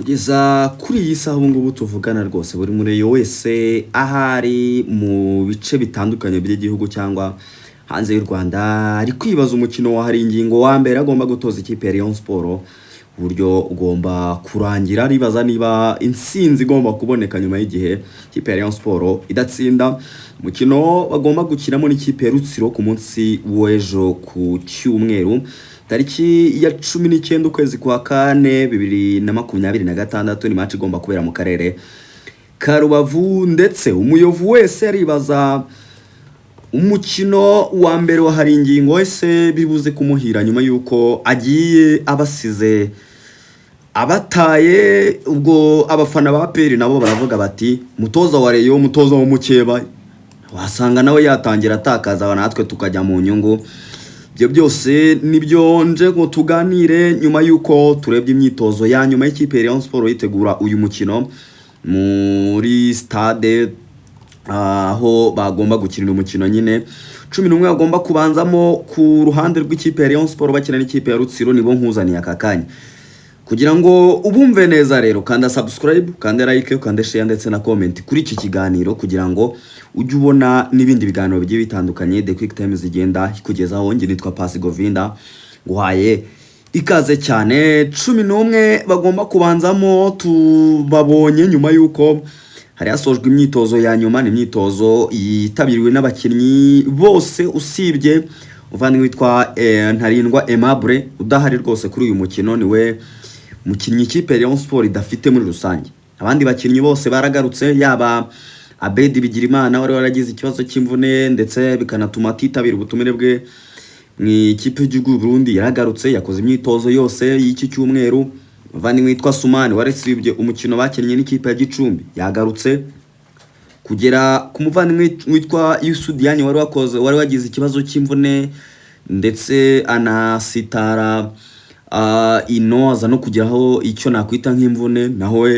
Kugeza kuri iyi saha ubu ngubu tuvugana rwose buri mureyo wese ahari mu bice bitandukanye by'igihugu cyangwa hanze y'u Rwanda ari kwibaza umukino wa hari ingingo wa mbere agomba gutoza ikipe ya Rayon Sport uburyo ugomba kurangira ribaza niba insinzi igomba kuboneka nyuma y'igihe ikipe ya Rayon Sport idatsinda umukino bagomba gukinamo n'ikipe ya Rutsiro ku munsi w'ejo ku cyumweru tariki ya 19 ukwezi kwa kane 2026 ni match igomba kubera mu karere ka Rubavu ndetse umuyovu wese aribaza umukino wa mbere wa hari ingingo wese bibuze kumuhira nyuma yuko agiye abasize abataye ubwo abafana ba APR nabo baravuga bati mutoza wa Rayon mutoza wo mukeba wasanga nawe yatangira atakaza natwe tukajya mu nyungu. Ibyo byose nibyo nje ngo tuganire nyuma yuko turebye imyitozo ya nyuma y'ikipe ya Rayon Sport yitegura uyu mukino muri stade aho bagomba gukinira umukino nyine 11 bagomba kubanzamo ku ruhande rw'ikipe ya Rayon Sport bakina n'ikipe ya Rutsiro nibo nkuzaniye aka kanya kugira ngo ubumve neza rero kanda subscribe kanda like kanda share ndetse na comment kuri iki kiganiro kugira ngo ujye ubona n'ibindi biganiro bigiye bitandukanye The Quick Time zigenda kugezaho. Nge nitwa Pasi Govinda nguhaye ikaze cyane. 11 bagomba kubanzamo tubabonye nyuma yuko hari asojwe imyitozo ya nyuma n'imyitozo yitabiriwe n'abakinnyi bose usibye uvandimwe witwa Ntarindwa Aimable udahari rwose kuri uyu mukino niwe mukinnyi ikipe ya Rayon Sport idafite muri rusange. Abandi bakinnyi bose baragarutse yaba Abedi Bigirimana wari waragize ikibazo cy'imvune ndetse bikanatuma atitabira ubutumire bwe mu ikipe y'u Burundi yaragarutse yakoze imyitozo yose y'iki cyumweru. Uvandimwe witwa Sumani waresibye umukino bakinnye n'ikipe ya Gicumbi yagarutse kugera ku muvandimwe witwa Yusudiani wari wagize ikibazo cy'imvune ndetse anasitara inoza no kugeraho icyo nakwita nk'imvune naho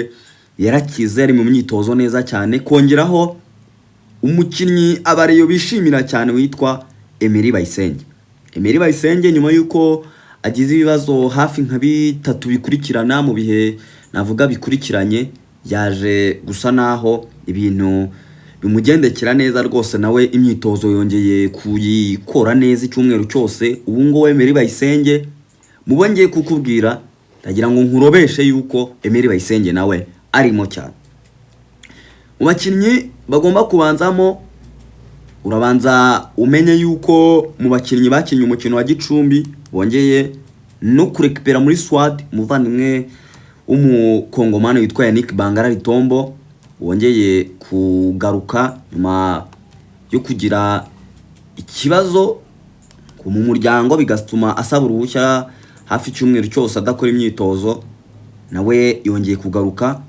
yarakize ari mu myitozo neza cyane. Kongeraho umukinnyi abareyo bishimira cyane witwa Emery Bayisenge nyuma yuko agize ibibazo hafi nka bitatu bikurikirana mu bihe navuga bikurikiranye yaje gusa naho ibintu bimugendekera neza rwose nawe imyitozo yongeye kuyikora neza icyumweru cyose. Ubu ngo Emery Bayisenge mubongeye kukubwira ndagira ngo nkurobeshe yuko Emery Bayisenge nawe arimo cyane mu bakinnyi bagomba kubanzamo. Urabanza umenye yuko mu bakinnyi bakinnye umukino wa Gicumbi bongeye no kurekipera muri squad umuvandimwe w'umukongomani witwa Yannick Bangara Litombo wongeye kugaruka nyuma yo kugira ikibazo mu muryango bigatuma asaba uruhushya hafi icyumweru cyose adakora imyitozo nawe yongeye kugaruka.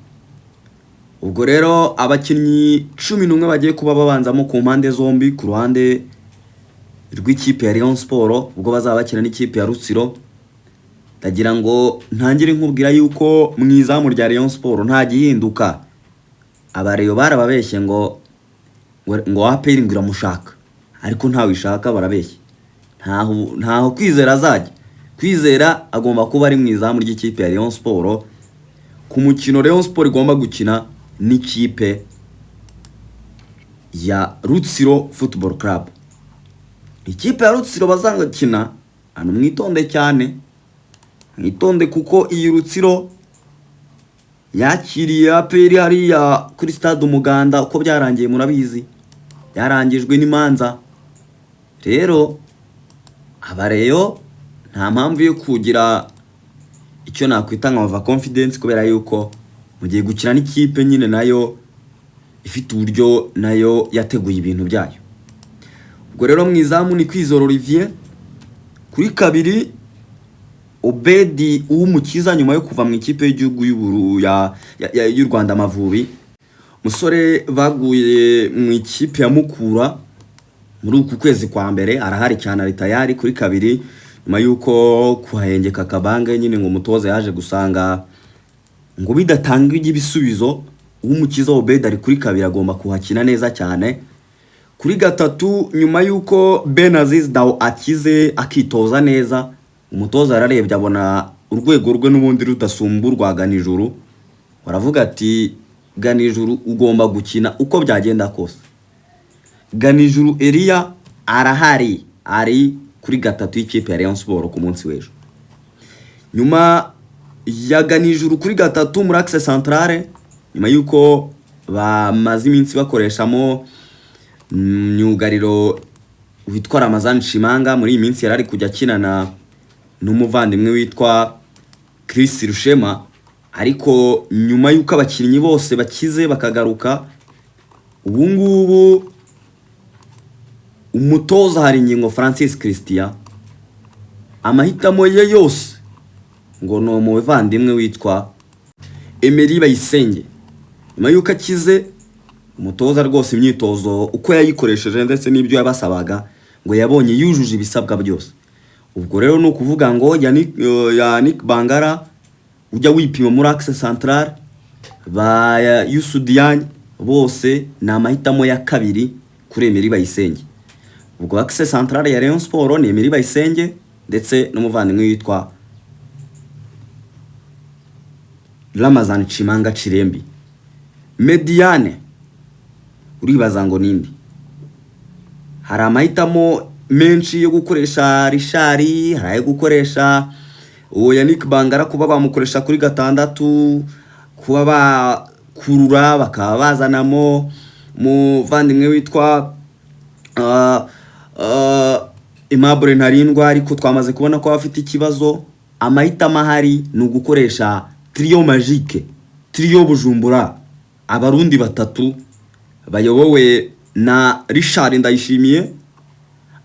Ubwo rero abakinnyi 11 bagiye kuba babanzamo ku mpande zombi ku ruhande rw'ikipe ya Rayon Sport ubwo bazaba bakina n'ikipe ya Rutsiro. Ndagira ngo ntangire nkubwira yuko mwizamu rya Rayon Sport nta gihinduka. Abareyo barababeshye ngo APR ngura mushaka ariko ntawe ishaka barabeshye ntaho kwizera azajya kwizera agomba kuba ari mwizamu ry'ikipe ya Rayon Sport ku mukino Rayon Sport igomba gukina n'ikipe ya Rutsiro Football Club. Ikipe ya Rutsiro bazangakina hano mwitonde cyane mwitonde kuko iyi Rutsiro yakiriye APR hariya kuri stade Umuganda uko byarangiye murabizi yarangijwe n'imanza. Rero abareyo nta mpamvu yo kugira icyo nakwita nka confidence kubera yuko mugiye gukina n'ikipe nyine nayo ifite uburyo nayo yateguye ibintu byayo. Ubwo rero mwizamu ni Kwizera Olivier kuri kabiri Obedi Uwumukiza nyuma yo kuva mu ikipe y'igihugu y'u Rwanda Amavubi musore baguye mu ikipe ya Mukura muri uku kwezi kwa mbere arahari cyane ari tayari kuri kabiri nyuma yuko kuhengeka Kabange nyine ngo mutoze yaje gusanga ngo bidatanga ibisubizo. Uwumukiza Obedi ari kuri kabiri agomba kuhakina neza cyane. Kuri gatatu nyuma yuko Benaziz Dawo akize akitoza neza umutoza ararebye abona urwego rwe n'ubundi rudasumburwaga nijuru waravuga ati Ganijuru ugomba gukina uko byagenda kose. Ganijuru Elia arahari, ari kuri gatatu y'ikipe ya Rayon Sport ku munsi w'ejo. Nyuma ya Ganijuru kuri gatatu muri axe centrale, nyuma yuko bamaze iminsi bakoreshamo myugariro witwa Ramazan Shimanga, muri iyi minsi yarari kujya kinana n'umuvandimwe witwa Chris Rushema, ariko nyuma yuko abakinnyi bose bakize bakagaruka, ubu ngubu umutoza Haringingo Francis Christian amahitamo ye yose ngo no umuvandimwe witwa Emery Bayisenge. Nyuma yuko akize, umutoza rwose imyitozo uko yayikoresheje ndetse n'ibyo yabasabaga ngo yabonye yujuje ibisabwa byose. Ubwo rero no kuvuga ngo Yannick Bangara ujya wipima muri axe central, ba Yusudian bose na amahitamo ya kabiri kuri Emery Bayisenge. Ubwo axe central ya Rayon Sport ni Emery Bayisenge ndetse n'umuvandimwe witwa Ramazan Chimanga Chirembi. Mediane uribaza ngo nindi? Hari amahitamo menshi yo gukoresha Richard, hari yo gukoresha uwo Yannick Bangara kuba bamukoresha kuri gatandatu, kuba bakurura bakaba bazanamo muvandimwe witwa Aimable Ntarindwa, ariko twamaze kubona ko afite ikibazo. Amahitamo ahari ni ugukoresha trio magique, trio Bujumbura, abarundi batatu bayobowe na Richard Ndayishimiye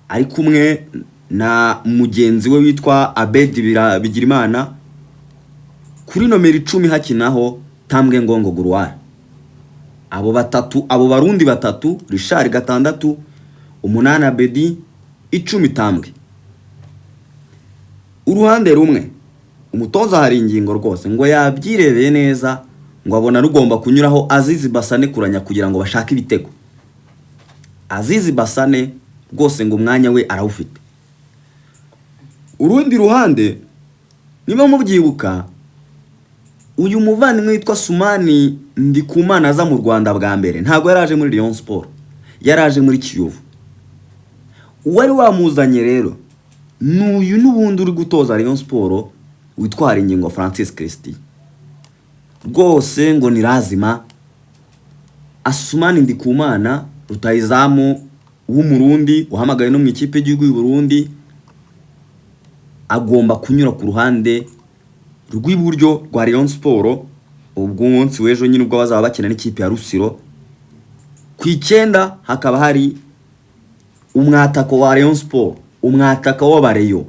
ari kumwe na mugenzi we witwa Abed Bigirimana. Kuri nomero 10 hakinaho Tambwe Ngongo Gurwara. Abo batatu, abo barundi batatu, Richard gatandatu, umunani Abedi, 10 Tambwe. Uruhande rumwe umutoza Haringingo rwose ngo yabyirebeye neza, ngo abona rugomba kunyuraho Azizi Basane kuranya kugira ngo bashake ibitego. Azizi Basane rwose ngo umwanya we arawufite. Urundi ruhande niba mubyibuka, uyu muvandimwe witwa Sumani Ndikumana aza mu Rwanda bwa mbere ntago yaraje muri Rayon Sport, yaraje muri Kiyovu. Uwari wamuzanye rero n'uyu n'ubundi uri gutoza Rayon Sport witwa Haringingo Francis Christian. Rwose ngo ni lazima Asumani Ndikumana rutayizamu w'umurundi uhamagaye no mu ikipe y'igihugu y'u Burundi agomba kunyura ku ruhande rw'iburyo rwa Rayon Sport. Ubwo umunsi w'ejo nyine ubwo bazaba bakina n'ikipe ya Rusiro, ku 9 hakaba hari umwatako wa Rayon Sport, umwatako w'abareyo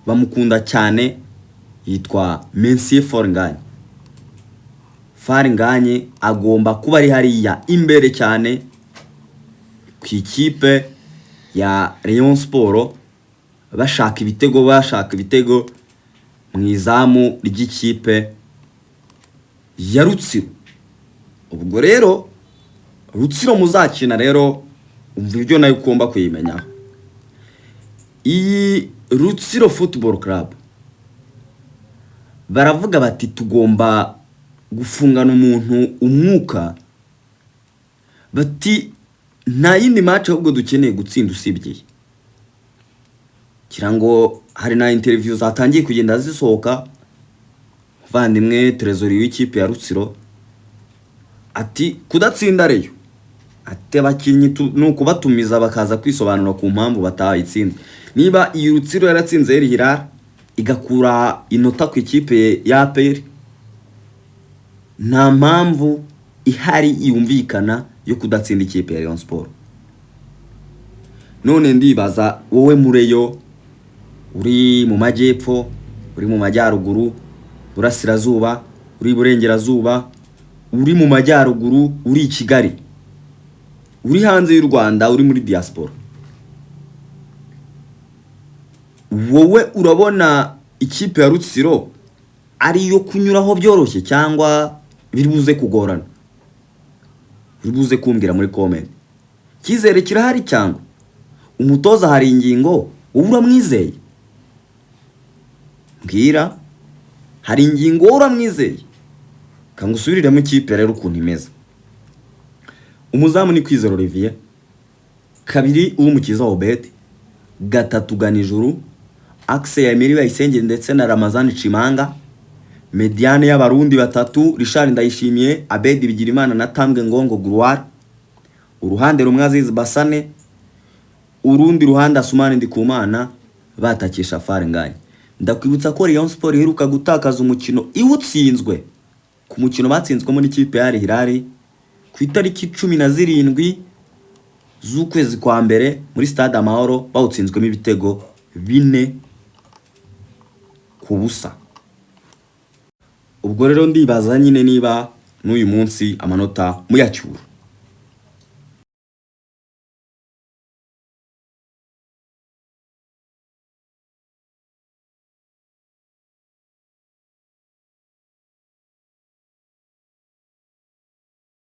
bamukunda cyane yitwa Mensie Faringanye agomba kuba ari hariya imbere cyane ku ikipe ya Rayon Sport bashaka ibitego mu izamu ry'ikipe ya Rutsiro. Ubwo rero Rutsiro muzakina rero umva ibyo nayo ugomba kuyimenya. Iyi Rutsiro Football Club baravuga bati tugomba gufungana umuntu umwuka, bati nta yindi match ahubwo dukeneye gutsinda usibye. Kirango hari na interview zatangiye kugenda zisohoka, vandimwe trezori w'ikipe ya Rutsiro ati kudatsinda reyo, ati abakinnyi nuko batumiza bakaza kwisobanura ku mpamvu batayitsinze. Niba iyi Rutsiro yaratsinze El Hilal igakura inota ku ikipe ya APR, nta mpamvu ihari yumvikana yo kudatsinda ikipe ya Rayon Sport. None ndibaza wowe mureyo uri mu majyepfo, uri mu majyaruguru, burasirazuba, uri burengerazuba, uri mu majyaruguru, uri i Kigali, uri hanze y'u Rwanda, uri muri diaspora, wowe urabona ikipe ya Rutsiro ari yo kunyuraho byoroshye cyangwa biribuze kugorana? Biribuze kumbwira muri comment. Kizere kirahari cyangwa umutoza Haringingo wowe uramwizeye? Mbwira, Haringingo uramwizeye? kangusubiriremo ikipe rero ukuntu imeze. Umuzamu ni Kwizera Olivier, kabiri Uwumukiza Obed, gatatu Ganijuru, axe ya Emery Bayisenge ndetse na Ramazani Chimanga, mediane y'abarundi batatu Richard Ndayishimiye, Abed Bigirimana na Tambwe Ngongo Gloire, uruhande rumwe Aziz Basane, urundi ruhande Asumani Ndikumana, batakisha Fare Nganye. Ndakwibutsa ko Rayon Sport iheruka gutakaza umukino iwutsinzwe ku mukino batsinzwemo n'ikipe ya Al Hilal ku itariki 17 z'ukwezi kwa mbere muri Stade Amahoro, bawutsinzwemo ibitego 4-0. Ubwo rero ndibaza nyine niba n'uyu munsi amanota muyacyura.